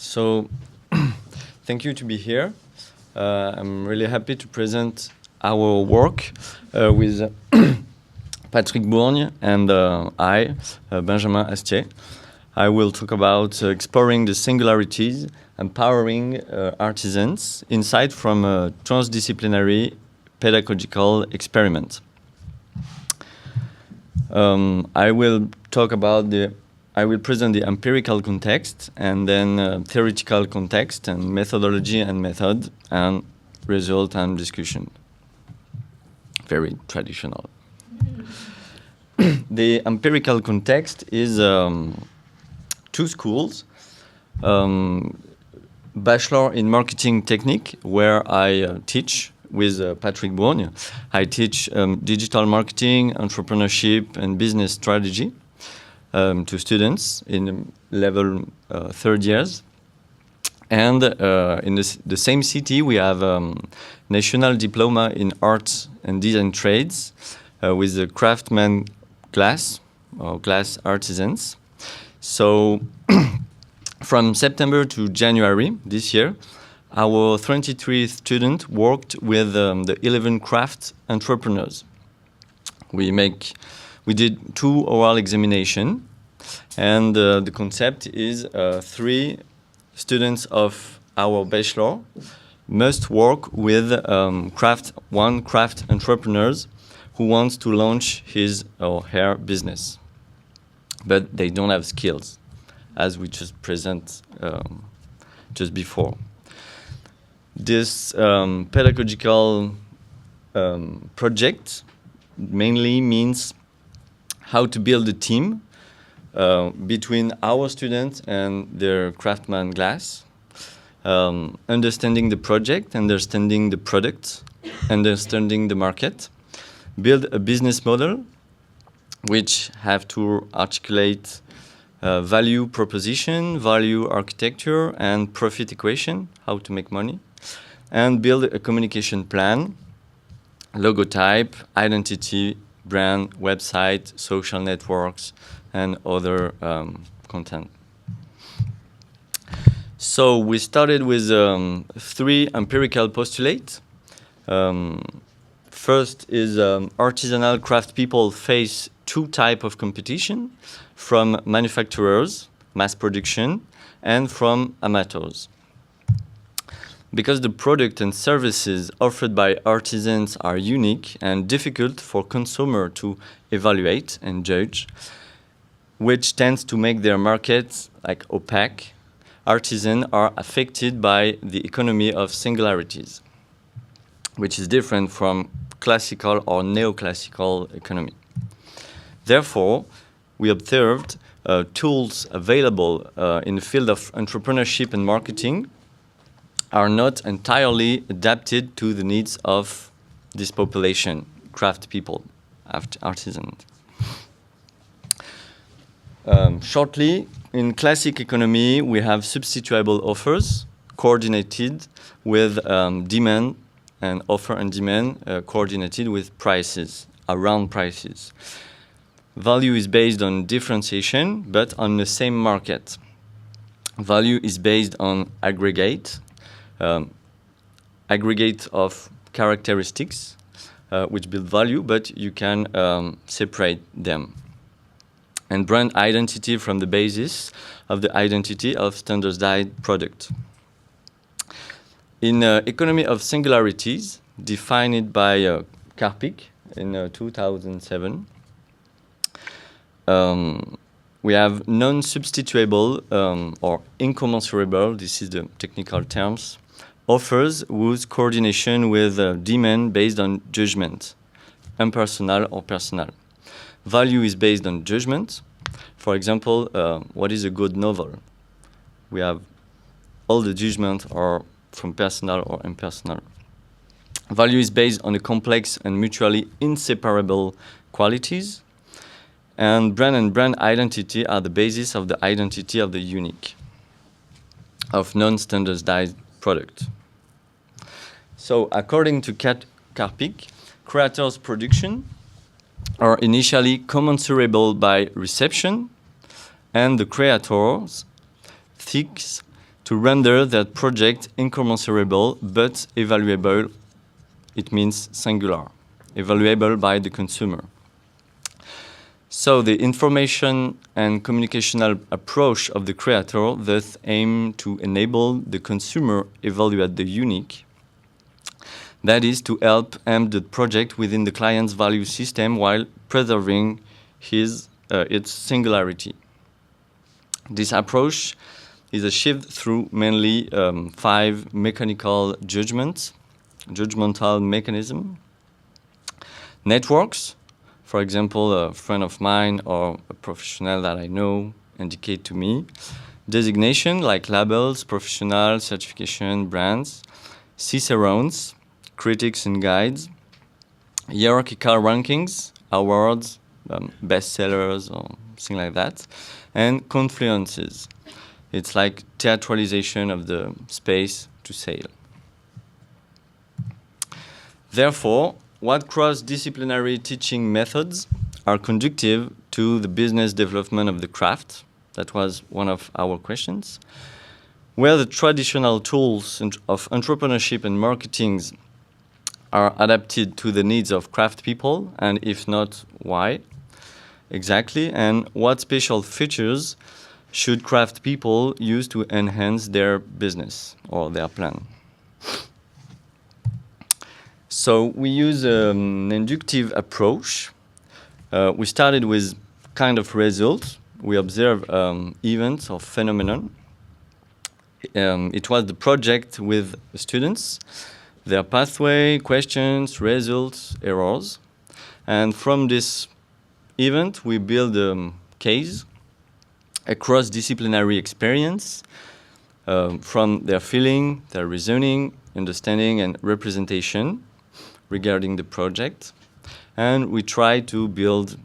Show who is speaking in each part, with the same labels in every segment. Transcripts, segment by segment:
Speaker 1: So, thank you to be here. I'm really happy to present our work with Patrick Bourgne and I, Benjamin Astier. I will talk about exploring the singularities, empowering artisans, insight from a transdisciplinary pedagogical experiment. I will present the empirical context and then theoretical context and methodology and method and result and discussion. Very traditional. The empirical context is two schools. Bachelor in Marketing Technique, where I teach with Patrick Bourgne. I teach digital marketing, entrepreneurship, and business strategy to students in level third years. And in the same city, we have National Diploma in Arts and Design Trades with the craftsman class, or class artisans. So from September to January this year, our 23 students worked with the 11 craft entrepreneurs. We did 2 oral examinations, and the concept is 3 students of our bachelor must work with one craft entrepreneurs who wants to launch his or her business, but they don't have skills, as we just present just before. This pedagogical project mainly means how to build a team between our students and their craftsman class, understanding the project, understanding the product, understanding the market, build a business model which have to articulate value proposition, value architecture, and profit equation, how to make money, and build a communication plan, logotype, identity, brand, website, social networks, and other content. So we started with 3 empirical postulates. First is artisanal craft people face 2 types of competition, from manufacturers, mass production, and from amateurs. Because the product and services offered by artisans are unique and difficult for consumers to evaluate and judge, which tends to make their markets opaque, artisans are affected by the economy of singularities, which is different from classical or neoclassical economy. Therefore, we observed tools available in the field of entrepreneurship and marketing are not entirely adapted to the needs of this population, craft people, artisans. Shortly, in classic economy, we have substitutable offers coordinated with demand, and offer and demand coordinated with prices, around prices. Value is based on differentiation, but on the same market. Value is based on aggregate of characteristics which build value, but you can separate them. And brand identity from the basis of the identity of standardized product. In economy of singularities, defined by Karpik in 2007, we have non-substitutable or incommensurable, this is the technical terms, offers whose coordination with demand based on judgment, impersonal or personal. Value is based on judgment. For example, what is a good novel? We have all the judgments are from personal or impersonal. Value is based on the complex and mutually inseparable qualities. And brand identity are the basis of the identity of the unique, of non-standardized product. So according to Karpik, creators' production are initially commensurable by reception, and the creators seeks to render that project incommensurable but evaluable. It means singular, evaluable by the consumer. So the information and communicational approach of the creator thus aim to enable the consumer evaluate the unique. That is to help embed the project within the client's value system while preserving its singularity. This approach is achieved through mainly 5 mechanical judgmental mechanism. Networks, for example, a friend of mine or a professional that I know indicate to me. Designation, like labels, professional, certification, brands. Cicerones, critics and guides. Hierarchical rankings, awards, bestsellers or something like that. And confluences. It's like theatralization of the space to sale. Therefore, what cross-disciplinary teaching methods are conducive to the business development of the craft? That was one of our questions. Where the traditional tools of entrepreneurship and marketing are adapted to the needs of craft people, and if not, why? Exactly, and what special features should craft people use to enhance their business or their plan? So we use an inductive approach. We started with kind of results. We observe events or phenomenon. It was the project with students, their pathway, questions, results, errors. And from this event, we build a case, a cross-disciplinary experience from their feeling, their reasoning, understanding, and representation regarding the project. And we try to build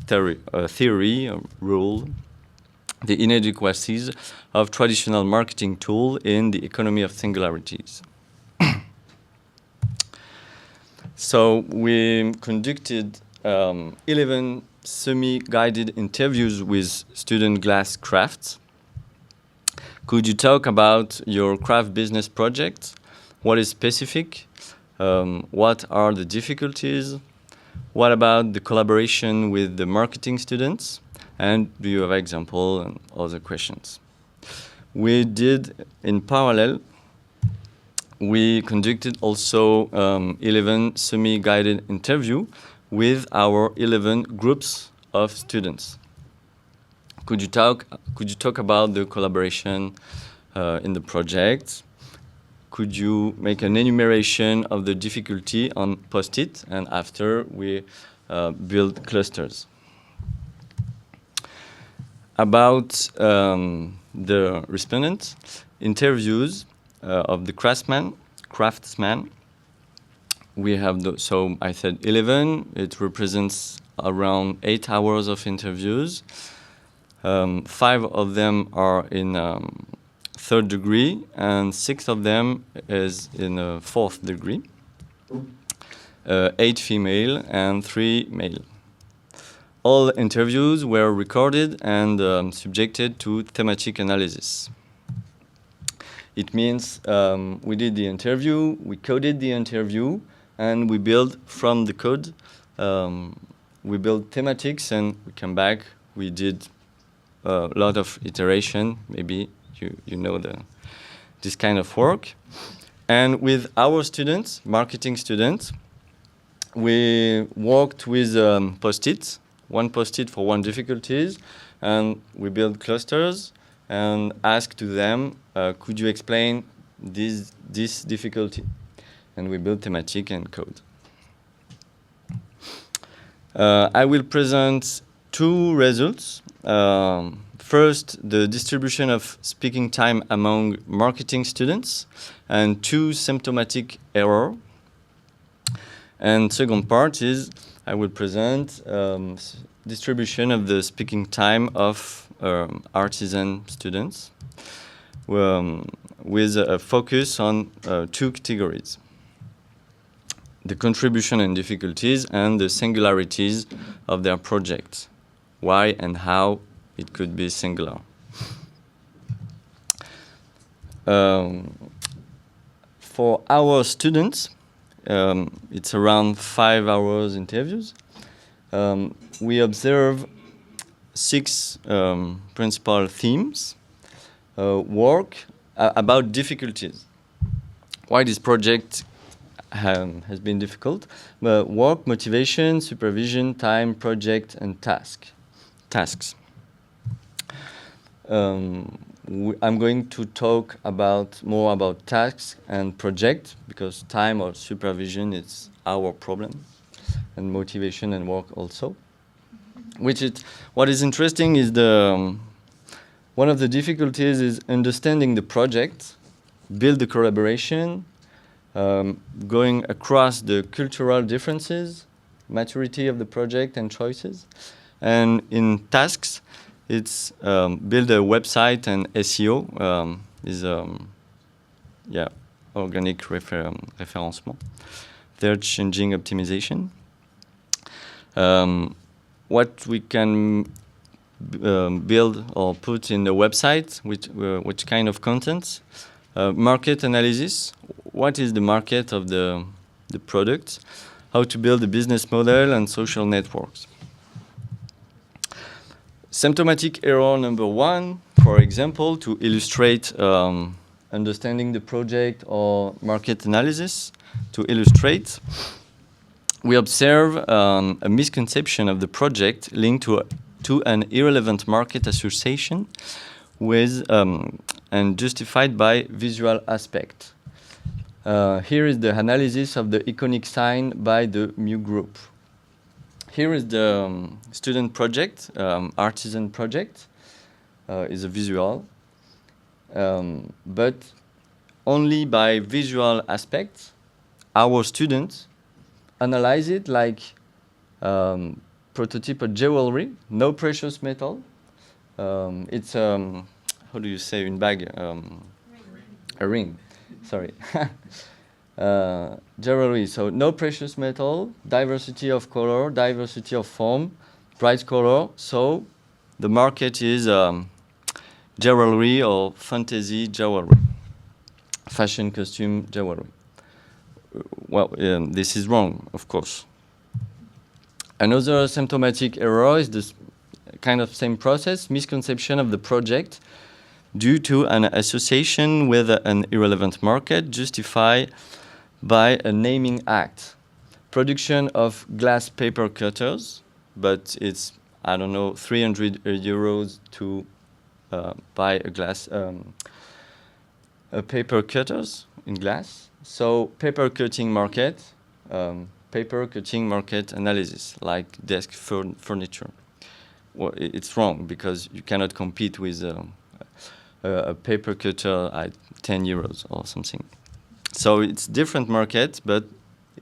Speaker 1: theory, or rule, the inadequacies of traditional marketing tool in the economy of singularities. So we conducted 11 semi-guided interviews with student glass crafts. Could you talk about your craft business project? What is specific? What are the difficulties? What about the collaboration with the marketing students? And do you have example and other questions? We did in parallel, we conducted also 11 semi-guided interview with our 11 groups of students. Could you talk about the collaboration in the project? Could you make an enumeration of the difficulty on post-it? And after we build clusters. About the respondent interviews of the craftsman. We have, so I said 11. It represents around 8 hours of interviews. 5 of them are in 3rd degree, and 6 of them is in 4th degree. 8 female and 3 male. All interviews were recorded and subjected to thematic analysis. It means we did the interview, we coded the interview, and we build from the code. We build thematics, and we come back. We did a lot of iteration. Maybe you know this kind of work. And with our students, marketing students, we worked with post-its. 1 post-it for 1 difficulties, and we build clusters and ask to them, could you explain this difficulty? And we build thematic and code. I will present 2 results. First, the distribution of speaking time among marketing students, and 2 symptomatic error. And second part is I will present distribution of the speaking time of artisan students with a focus on 2 categories: the contribution and difficulties and the singularities of their project, why and how it could be singular. For our students, it's around 5 hours interviews. We observe 6 principal themes. Work, about difficulties. Why this project has been difficult? Work, motivation, supervision, time, project, and tasks. I'm going to talk more about tasks and project, because time or supervision is our problem, and motivation and work also. What is interesting is one of the difficulties is understanding the project, build the collaboration, going across the cultural differences, maturity of the project and choices. And in tasks, it's build a website, and SEO is organic référencement, search engine optimization. What we can build or put in the website, which kind of contents, market analysis, what is the market of the product, how to build a business model, and social networks. Symptomatic error number 1, for example, to illustrate understanding the project or market analysis, to illustrate, we observe a misconception of the project linked to an irrelevant market association with and justified by visual aspect. Here is the analysis of the iconic sign by the Mu group. Here is the student project, artisan project, is a visual, but only by visual aspects. Our students analyze it like prototype of jewelry, no precious metal. It's how do you say in bag? A ring. Sorry. Jewelry. So no precious metal, diversity of color, diversity of form, bright color. So the market is jewelry or fantasy jewelry, fashion costume jewelry. Well, this is wrong, of course. Another symptomatic error is this kind of same process, misconception of the project due to an association with an irrelevant market justified by a naming act. Production of glass paper cutters, but it's, I don't know, 300 euros to buy a glass, a paper cutters in glass. So paper cutting market analysis, like desk furniture. Well, it's wrong because you cannot compete with a paper cutter at 10 euros or something. So it's different market, but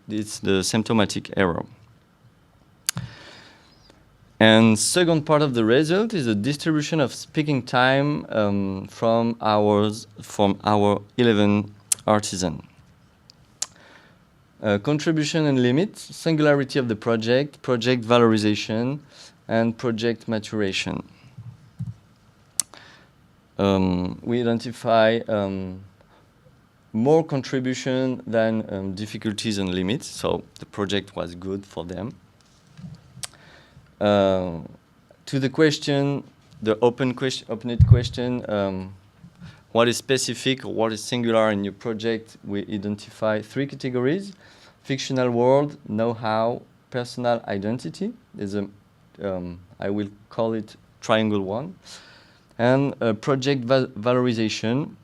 Speaker 1: it's the symptomatic error. And second part of the result is the distribution of speaking time from our 11 artisans. Contribution and limits, singularity of the project, project valorization, and project maturation. We identify more contribution than difficulties and limits, so the project was good for them. To the question, the open-ended question, what is specific or what is singular in your project, we identify 3 categories: fictional world, know-how, personal identity. There's a, I will call it triangle 1. And project valorization,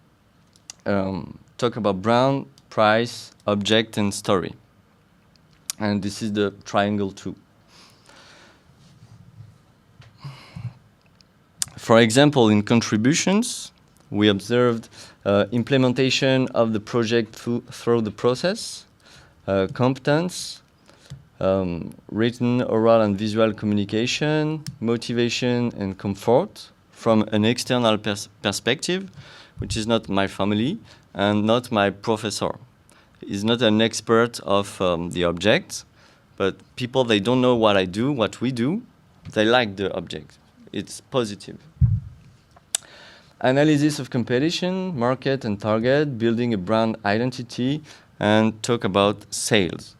Speaker 1: talk about brand, price, object, and story. And this is the triangle 2. For example, in contributions, we observed implementation of the project through the process, competence, written, oral, and visual communication, motivation, and comfort from an external perspective, which is not my family and not my professor. He's not an expert of the object, but people, they don't know what I do, what we do, they like the object. It's positive. analysis of competition, market and target, building a brand identity, and talk about sales.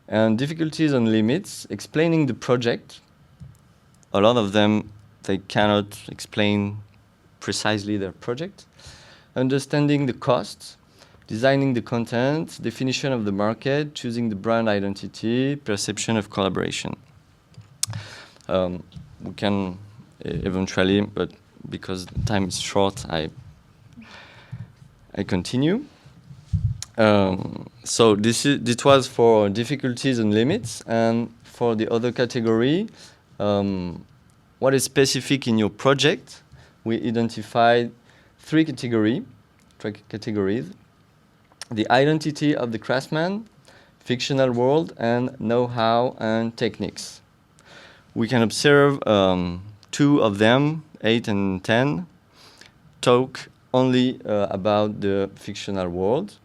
Speaker 1: And difficulties and limits, explaining the project. A lot of them, they cannot explain precisely their project. Understanding the costs, designing the content, definition of the market, choosing the brand identity, perception of collaboration. We can eventually, but because the time is short, I continue. So this was for difficulties and limits, and for the other category, what is specific in your project? We identified three categories. The identity of the craftsman, fictional world, and know-how and techniques. We can observe two of them, 8 and 10, talk only about the fictional world.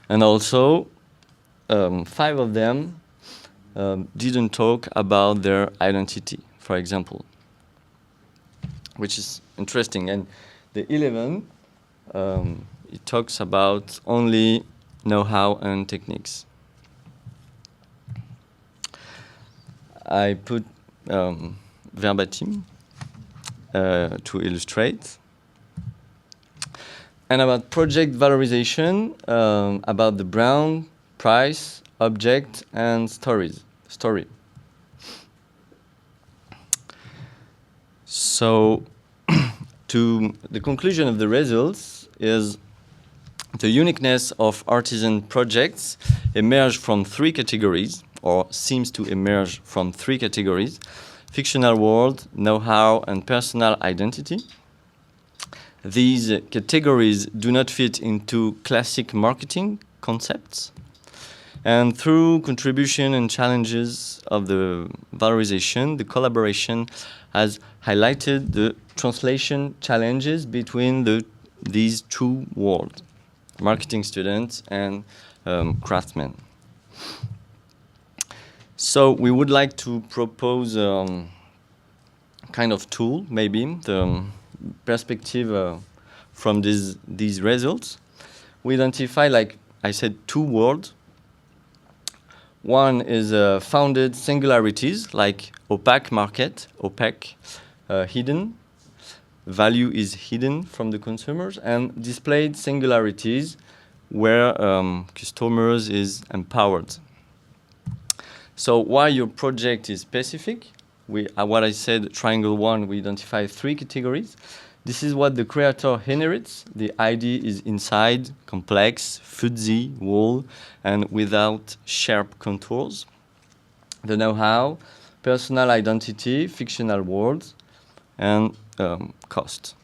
Speaker 1: And also, 5 of them didn't talk about their identity, for example, which is interesting. And the 11, it talks about only know-how and techniques. I put verbatim to illustrate. And about project valorization, about the brand, price, object, and story. So, to the conclusion of the results is the uniqueness of artisan projects emerge from 3 categories, or seems to emerge from 3 categories: fictional world, know-how, and personal identity. These categories do not fit into classic marketing concepts. And through contribution and challenges of the valorization, the collaboration has highlighted the translation challenges between these 2 worlds, marketing students and craftsmen. So we would like to propose kind of tool, maybe, the perspective from these results. We identify, like I said, 2 worlds. One is founded singularities, like opaque market, opaque, hidden. Value is hidden from the consumers, and displayed singularities where customers is empowered. So while your project is specific, what I said, triangle 1, we identify 3 categories. This is what the creator inherits. The idea is inside, complex, fuzzy, wall, and without sharp contours. The know-how, personal identity, fictional worlds, and cost.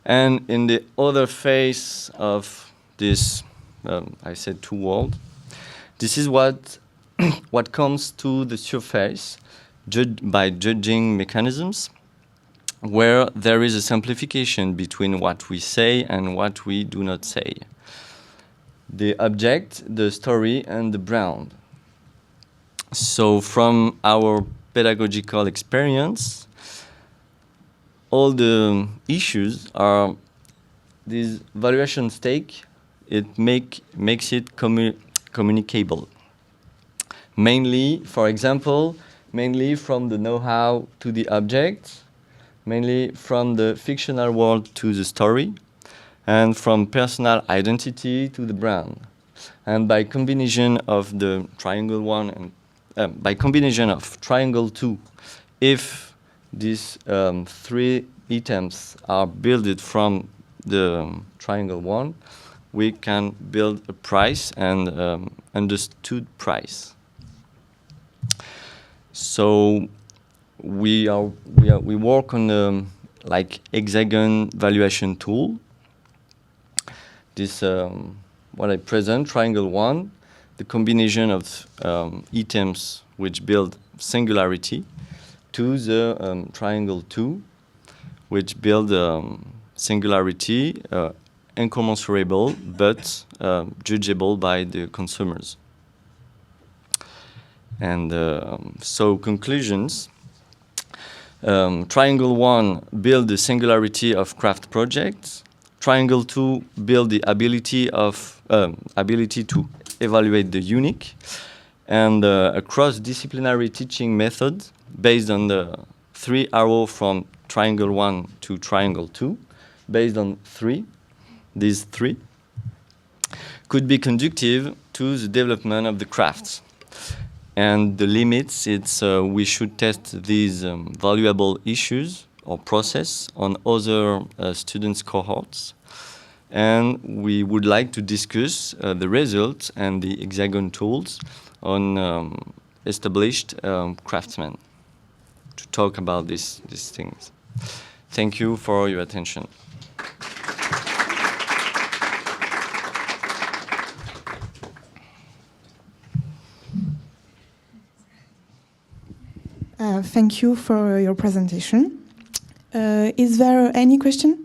Speaker 1: And in the other phase of this, I said 2 worlds, this is what comes to the surface by judging mechanisms, where there is a simplification between what we say and what we do not say. The object, the story, and the brand. So from our pedagogical experience, all the issues are this valuation stake. It makes it communicable. Mainly, for example, from the know-how to the object, mainly from the fictional world to the story, and from personal identity to the brand. And by combination of the triangle 1 and by combination of triangle 2, if these 3 items are built from the triangle 1, we can build a price and understood price. So we work on like hexagon valuation tool. This what I present, triangle 1, the combination of items which build singularity, to the triangle 2, which build singularity, incommensurable but judgeable by the consumers. And so conclusions. Triangle 1, build the singularity of craft projects. Triangle 2, build the ability to evaluate the unique. And a cross-disciplinary teaching method based on the 3 arrows from Triangle 1 to Triangle 2, based on these three, could be conducive to the development of the crafts. And the limits, it's we should test these valuable issues or process on other students' cohorts. And we would like to discuss the results and the hexagon tools on established craftsmen to talk about these things. Thank you for your attention.
Speaker 2: Thank you for your presentation. Is there any question?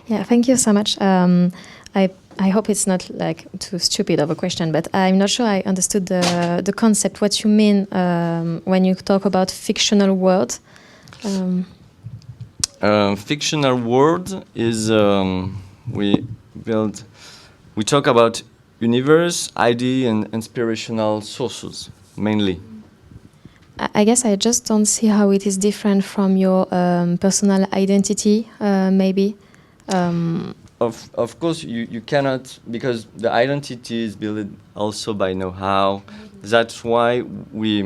Speaker 3: Yeah, thank you so much. I hope it's not like too stupid of a question, but I'm not sure I understood the concept, what you mean when you talk about fictional world.
Speaker 1: Fictional world is we talk about universe, idea, and inspirational sources mainly.
Speaker 3: I guess I just don't see how it is different from your personal identity, maybe.
Speaker 1: Of course, you cannot, because the identity is built also by know-how. That's why we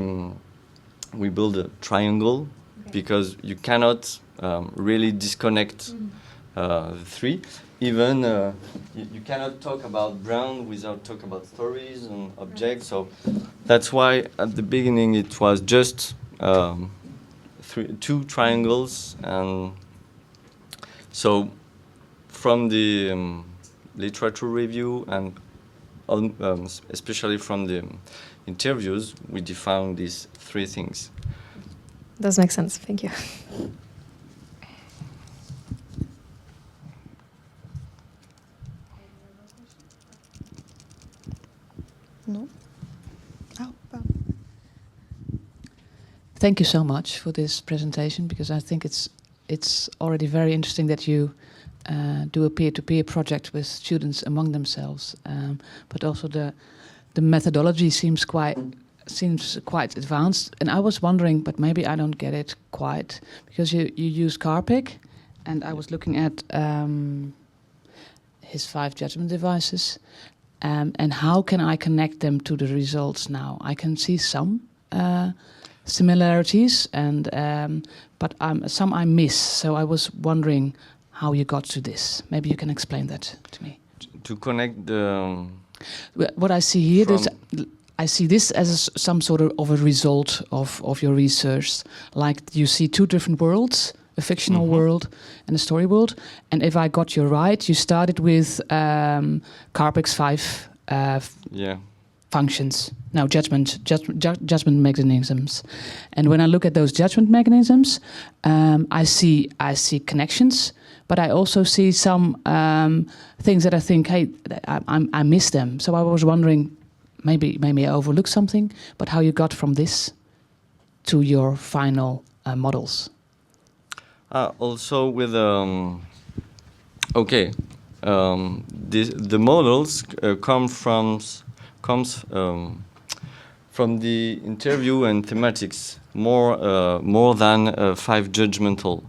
Speaker 1: build a triangle, because you cannot really disconnect the three. Even you cannot talk about Brown without talk about stories and objects. So that's why at the beginning it was just 2 triangles, and so from the literature review and especially from the interviews, we defined these 3 things.
Speaker 3: Does make sense. Thank you.
Speaker 2: No.
Speaker 4: Thank you so much for this presentation, because I think it's already very interesting that you do a peer-to-peer project with students among themselves, but also the methodology seems quite advanced. And I was wondering, but maybe I don't get it quite, because you use Carpic, and I was looking at his 5 judgment devices, and how can I connect them to the results now? I can see some similarities, and but some I miss. So I was wondering how you got to this. Maybe you can explain that to me.
Speaker 1: To connect the...
Speaker 4: What I see here, I see this as some sort of a result of your research. Like you see 2 different worlds, a fictional world and a story world. And if I got you right, you started with Carpic's 5 functions. Now judgment mechanisms. And when I look at those judgment mechanisms, I see connections, but I also see some things that I think, hey, I miss them. So I was wondering, maybe I overlooked something, but how you got from this to your final models.
Speaker 1: Also with the models comes from the interview and thematics more than 5 judgmental.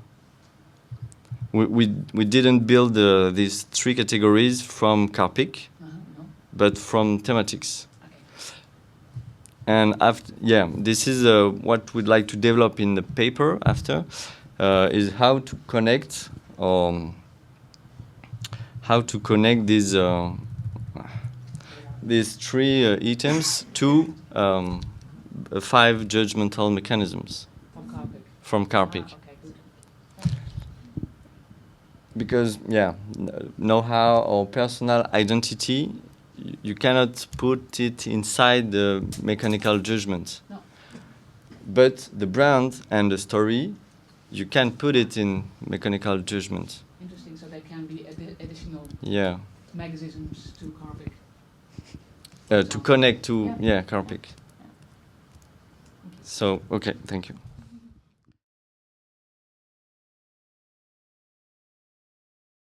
Speaker 1: We didn't build these 3 categories from Carpic, no. But from thematics. Okay. And this is what we'd like to develop in the paper after, is how to connect these 3 items to 5 judgmental mechanisms from Carpic. Okay, good. Because know-how or personal identity, you cannot put it inside the mechanical judgment. No. But the brand and the story, you can put it in mechanical judgment.
Speaker 4: Interesting. So they can be additional mechanisms to Carpic.
Speaker 1: To connect to Carpic. So, okay, thank you.